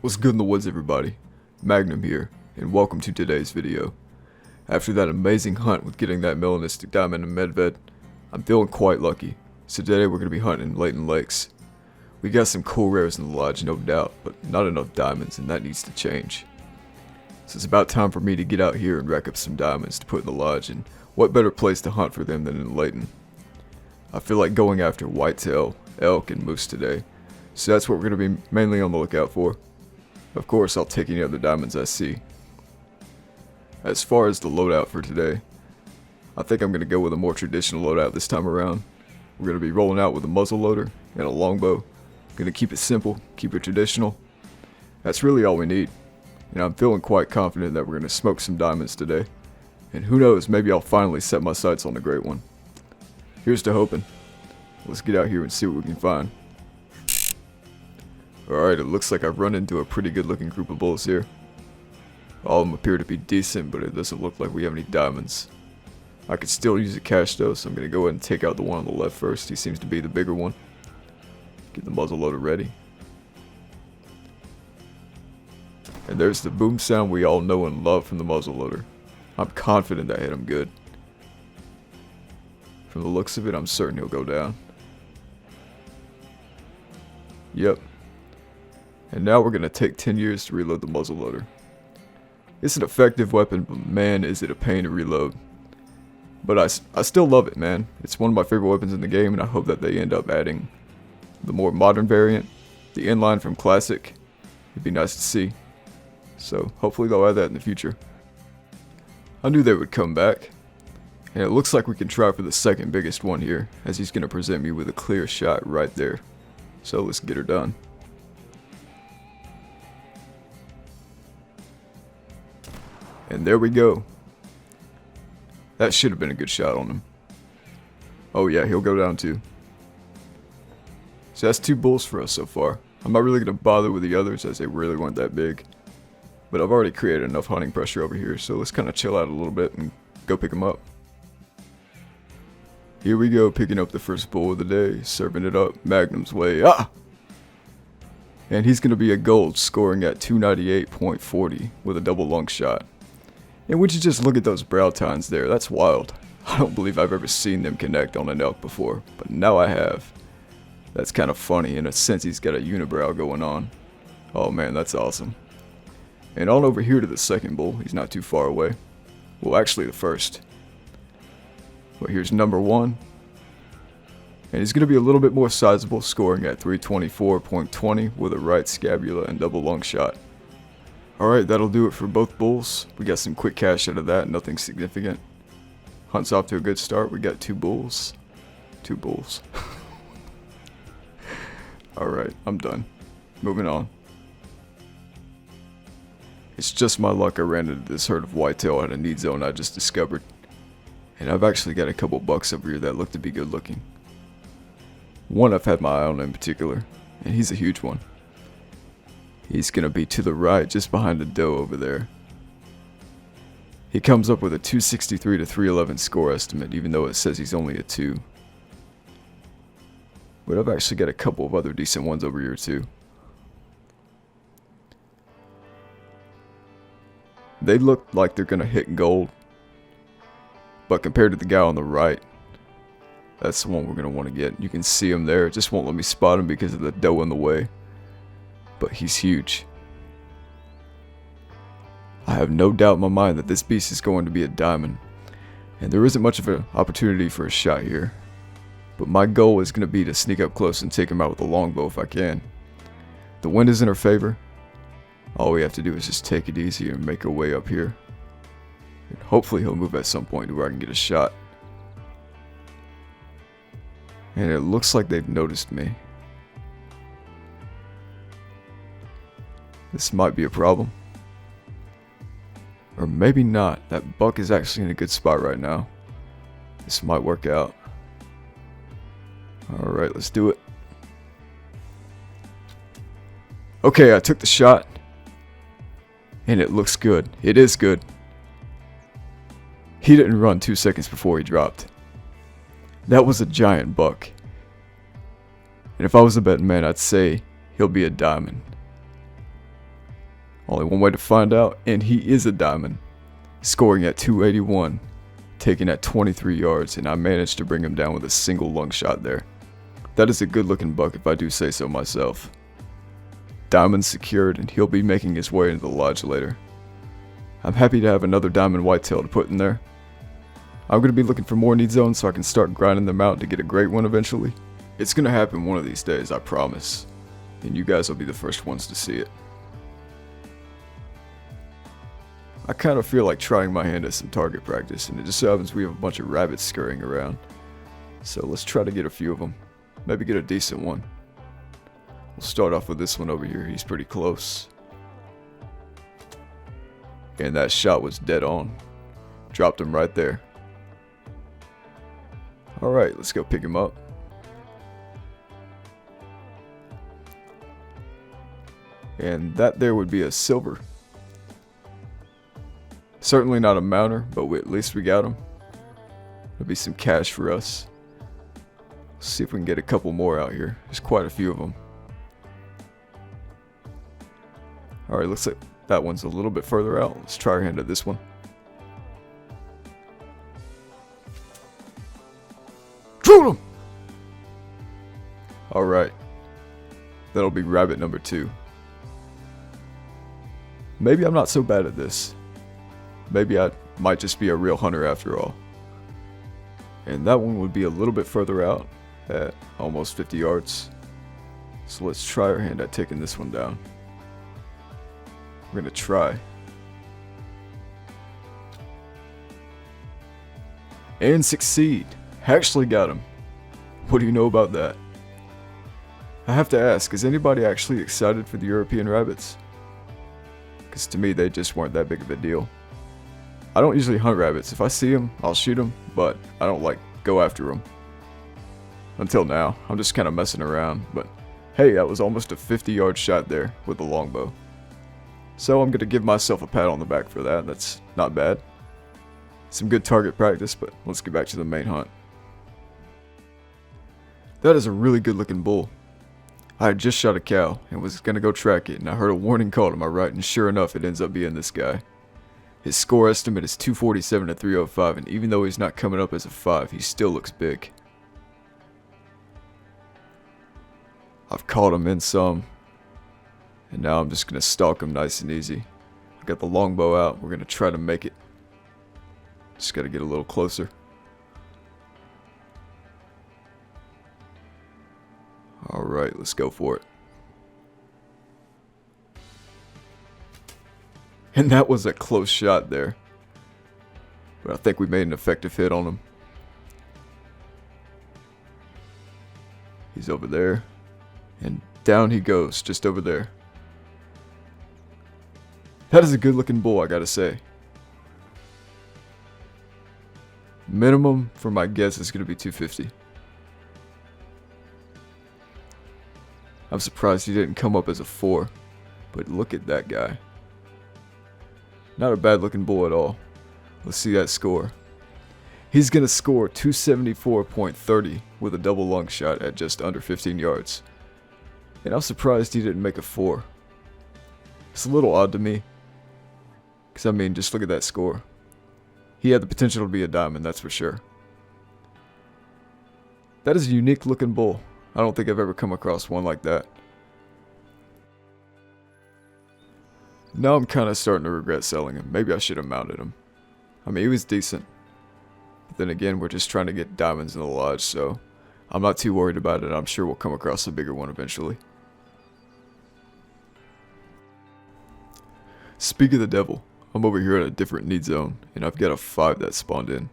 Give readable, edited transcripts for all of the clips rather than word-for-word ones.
What's good in the woods, everybody? Magnum here, and welcome to today's video. After that amazing hunt with getting that Melanistic diamond in Medved, I'm feeling quite lucky. So today we're going to be hunting in Layton Lakes. We got some cool rares in the lodge, no doubt, but not enough diamonds, and that needs to change. So it's about time for me to get out here and rack up some diamonds to put in the lodge, and what better place to hunt for them than in Layton? I feel like going after whitetail, elk, and moose today, so that's what we're going to be mainly on the lookout for. Of course, I'll take any other diamonds I see. As far as the loadout for today, I think I'm going to go with a more traditional loadout this time around. We're going to be rolling out with a muzzle loader and a longbow. Going to keep it simple, keep it traditional. That's really all we need. And I'm feeling quite confident that we're going to smoke some diamonds today. And who knows, maybe I'll finally set my sights on the great one. Here's to hoping. Let's get out here and see what we can find. Alright, it looks like I've run into a pretty good looking group of bulls here. All of them appear to be decent, but it doesn't look like we have any diamonds. I could still use a cache though, so I'm going to go ahead and take out the one on the left first. He seems to be the bigger one. Get the muzzle loader ready. And there's the boom sound we all know and love from the muzzle loader. I'm confident that hit him good. From the looks of it, I'm certain he'll go down. Yep. And now we're going to take 10 years to reload the muzzleloader. It's an effective weapon, but man is it a pain to reload. But I still love it, man. It's one of my favorite weapons in the game, and I hope that they end up adding the more modern variant, the inline from Classic. It'd be nice to see. So hopefully they'll add that in the future. I knew they would come back. And it looks like we can try for the second biggest one here, as he's going to present me with a clear shot right there. So let's get her done. And there we go. That should have been a good shot on him. Oh yeah, he'll go down too. So that's 2 bulls for us so far. I'm not really going to bother with the others as they really weren't that big. But I've already created enough hunting pressure over here, so let's kind of chill out a little bit and go pick them up. Here we go, picking up the first bull of the day, serving it up Magnum's way. Ah! And he's going to be a gold, scoring at 298.40 with a double lung shot. And would you just look at those brow tines there? That's wild. I don't believe I've ever seen them connect on an elk before, but now I have. That's kind of funny. In a sense, he's got a unibrow going on. Oh man, that's awesome. And on over here to the second bull. He's not too far away. Well, actually the first. But here's number 1. And he's going to be a little bit more sizable, scoring at 324.20 with a right scapula and double lung shot. Alright, that'll do it for both bulls. We got some quick cash out of that, nothing significant. Hunt's off to a good start. We got 2 bulls. 2 bulls. Alright, I'm done. Moving on. It's just my luck I ran into this herd of whitetail at a need zone I just discovered. And I've actually got a couple bucks over here that look to be good looking. One I've had my eye on in particular, and he's a huge one. He's going to be to the right, just behind the doe over there. He comes up with a 263 to 311 score estimate, even though it says he's only a 2. But I've actually got a couple of other decent ones over here too. They look like they're going to hit gold. But compared to the guy on the right, that's the one we're going to want to get. You can see him there. It just won't let me spot him because of the doe in the way. But he's huge. I have no doubt in my mind that this beast is going to be a diamond. And there isn't much of an opportunity for a shot here. But my goal is going to be to sneak up close and take him out with a longbow if I can. The wind is in our favor. All we have to do is just take it easy and make our way up here. And hopefully he'll move at some point to where I can get a shot. And it looks like they've noticed me. This might be a problem. Or maybe not. That buck is actually in a good spot right now. This might work out. Alright, let's do it. Okay, I took the shot. And it looks good. It is good. He didn't run 2 seconds before he dropped. That was a giant buck. And if I was a betting man, I'd say he'll be a diamond. Only one way to find out, and he is a diamond. Scoring at 281, taking at 23 yards, and I managed to bring him down with a single lung shot there. That is a good looking buck if I do say so myself. Diamond secured, and he'll be making his way into the lodge later. I'm happy to have another diamond whitetail to put in there. I'm going to be looking for more need zones so I can start grinding them out to get a great one eventually. It's going to happen one of these days, I promise. And you guys will be the first ones to see it. I kind of feel like trying my hand at some target practice, and it just so happens we have a bunch of rabbits scurrying around. So let's try to get a few of them. Maybe get a decent one. We'll start off with this one over here. He's pretty close. And that shot was dead on. Dropped him right there. Alright, let's go pick him up. And that there would be a silver. Certainly not a mounter, but at least we got him. There'll be some cash for us. Let's see if we can get a couple more out here. There's quite a few of them. Alright, looks like that one's a little bit further out. Let's try our hand at this one. Shoot him! Alright. That'll be rabbit number 2. Maybe I'm not so bad at this. Maybe I might just be a real hunter after all. And that one would be a little bit further out at almost 50 yards. So let's try our hand at taking this one down. We're gonna try. And succeed. Actually got him. What do you know about that? I have to ask, is anybody actually excited for the European rabbits? Because to me, they just weren't that big of a deal. I don't usually hunt rabbits. If I see them, I'll shoot them, but I don't like go after them. Until now, I'm just kind of messing around, but hey, that was almost a 50-yard shot there with the longbow. So I'm going to give myself a pat on the back for that. That's not bad. Some good target practice, but let's get back to the main hunt. That is a really good looking bull. I had just shot a cow and was going to go track it, and I heard a warning call to my right, and sure enough, it ends up being this guy. His score estimate is 247 to 305, and even though he's not coming up as a 5, he still looks big. I've caught him in some, and now I'm just going to stalk him nice and easy. I got the longbow out. We're going to try to make it. Just got to get a little closer. Alright, let's go for it. And that was a close shot there. But I think we made an effective hit on him. He's over there. And down he goes, just over there. That is a good looking bull, I gotta say. Minimum for my guess is gonna be 250. I'm surprised he didn't come up as a 4. But look at that guy. Not a bad looking bull at all. Let's see that score. He's going to score 274.30 with a double lung shot at just under 15 yards. And I'm surprised he didn't make a 4. It's a little odd to me. Because I mean, just look at that score. He had the potential to be a diamond, that's for sure. That is a unique looking bull. I don't think I've ever come across one like that. Now I'm kind of starting to regret selling him. Maybe I should have mounted him. I mean, he was decent. But then again, we're just trying to get diamonds in the lodge, so I'm not too worried about it. I'm sure we'll come across a bigger one eventually. Speak of the devil, I'm over here at a different need zone, and I've got a 5 that spawned in.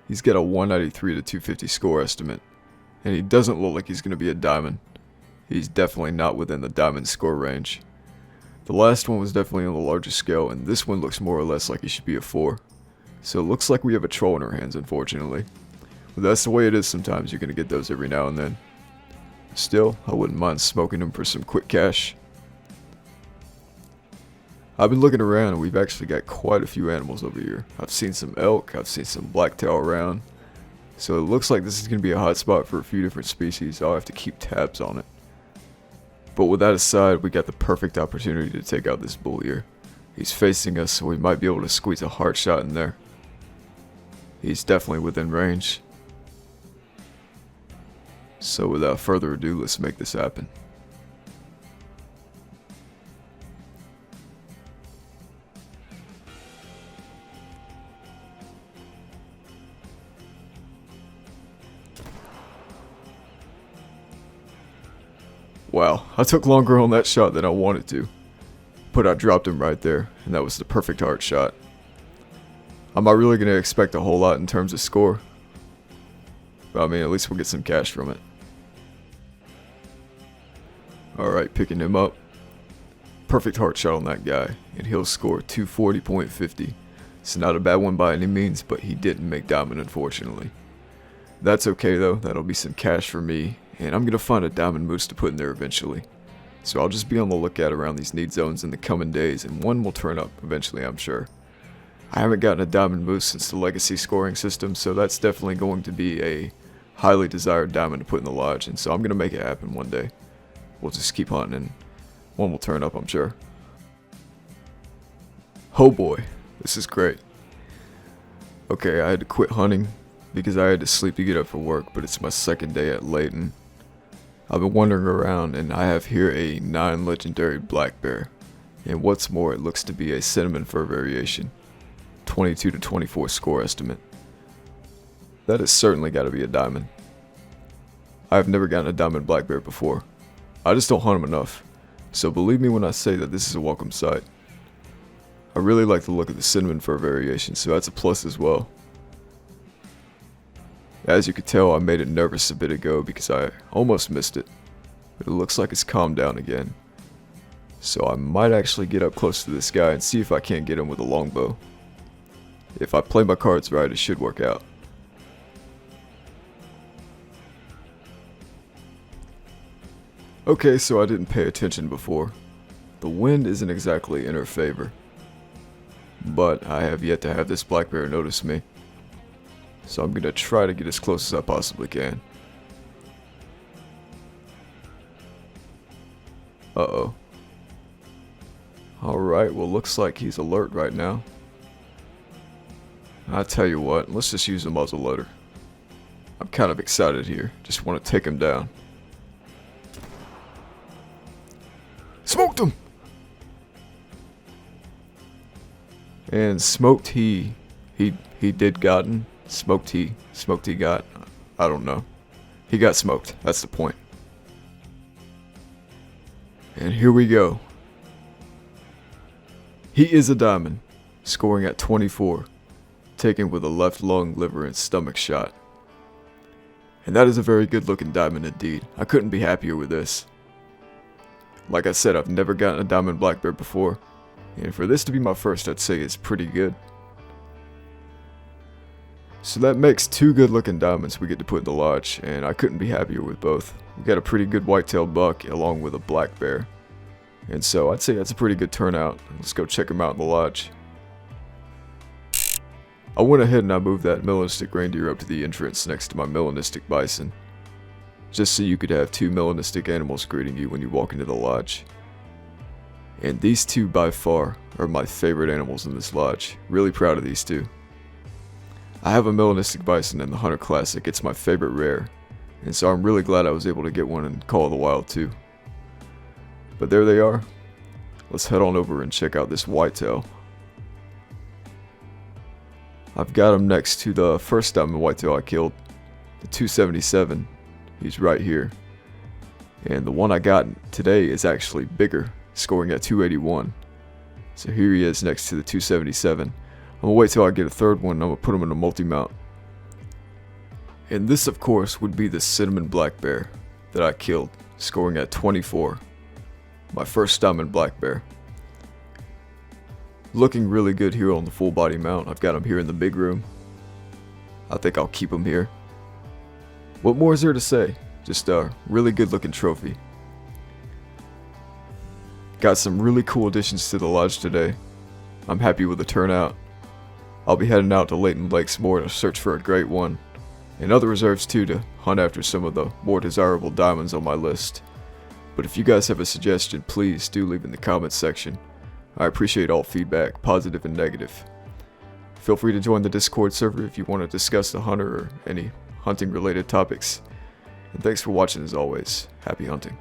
He's got a 193 to 250 score estimate, and he doesn't look like he's going to be a diamond. He's definitely not within the diamond score range. The last one was definitely on the larger scale, and this one looks more or less like he should be a 4. So it looks like we have a troll in our hands, unfortunately. But that's the way it is sometimes. You're going to get those every now and then. Still, I wouldn't mind smoking them for some quick cash. I've been looking around, and we've actually got quite a few animals over here. I've seen some elk, I've seen some blacktail around. So it looks like this is going to be a hot spot for a few different species. I'll have to keep tabs on it. But with that aside, we got the perfect opportunity to take out this bull here. He's facing us, so we might be able to squeeze a hard shot in there. He's definitely within range. So without further ado, let's make this happen. Wow, I took longer on that shot than I wanted to. But I dropped him right there, and that was the perfect hard shot. I'm not really going to expect a whole lot in terms of score. But I mean, at least we'll get some cash from it. Alright, picking him up. Perfect hard shot on that guy, and he'll score 240.50. It's not a bad one by any means, but he didn't make diamond, unfortunately. That's okay though, that'll be some cash for me, and I'm going to find a diamond moose to put in there eventually. So I'll just be on the lookout around these need zones in the coming days, and one will turn up eventually, I'm sure. I haven't gotten a diamond moose since the legacy scoring system, so that's definitely going to be a highly desired diamond to put in the lodge, and so I'm going to make it happen one day. We'll just keep hunting, and one will turn up, I'm sure. Oh boy, this is great. Okay, I had to quit hunting because I had to sleep to get up for work, but it's my second day at Layton. I've been wandering around, and I have here a non-legendary black bear, and what's more, it looks to be a cinnamon fur variation. 22 to 24 score estimate. That has certainly got to be a diamond. I've never gotten a diamond black bear before. I just don't hunt them enough, so believe me when I say that this is a welcome sight. I really like the look of the cinnamon fur variation, so that's a plus as well. As you could tell, I made it nervous a bit ago because I almost missed it, but it looks like it's calmed down again. So I might actually get up close to this guy and see if I can't get him with a longbow. If I play my cards right, it should work out. Okay, so I didn't pay attention before. The wind isn't exactly in her favor, but I have yet to have this black bear notice me. So I'm going to try to get as close as I possibly can. Uh-oh. Alright, well looks like he's alert right now. I tell you what, let's just use the muzzle loader. I'm kind of excited here, just want to take him down. Smoked him! And smoked he did gotten. Smoked he got, I don't know. He got smoked, that's the point. And here we go. He is a diamond, scoring at 24, taken with a left lung, liver, and stomach shot. And that is a very good looking diamond indeed. I couldn't be happier with this. Like I said, I've never gotten a diamond black bear before, and for this to be my first, I'd say it's pretty good. So that makes two good looking diamonds we get to put in the lodge, and I couldn't be happier with both. We got a pretty good whitetail buck along with a black bear, and so I'd say that's a pretty good turnout. Let's go check him out in the lodge. I went ahead and I moved that Melanistic Reindeer up to the entrance next to my Melanistic bison, just so you could have two melanistic animals greeting you when you walk into the lodge. And these two by far are my favorite animals in this lodge. Really proud of these two. I have a melanistic bison in the Hunter Classic, it's my favorite rare, and so I'm really glad I was able to get one in Call of the Wild too. But there they are. Let's head on over and check out this whitetail. I've got him next to the first diamond whitetail I killed, the 277. He's right here. And the one I got today is actually bigger, scoring at 281. So here he is next to the 277. I'm gonna wait till I get a third one and I'm gonna put him in a multi-mount. And this of course would be the cinnamon black bear that I killed, scoring at 24. My first diamond black bear. Looking really good here on the full body mount. I've got him here in the big room. I think I'll keep him here. What more is there to say? Just a really good looking trophy. Got some really cool additions to the lodge today. I'm happy with the turnout. I'll be heading out to Layton Lakes more to search for a great one, and other reserves too to hunt after some of the more desirable diamonds on my list. But if you guys have a suggestion, please do leave in the comments section. I appreciate all feedback, positive and negative. Feel free to join the Discord server if you want to discuss the hunter or any hunting related topics. And thanks for watching as always. Happy hunting.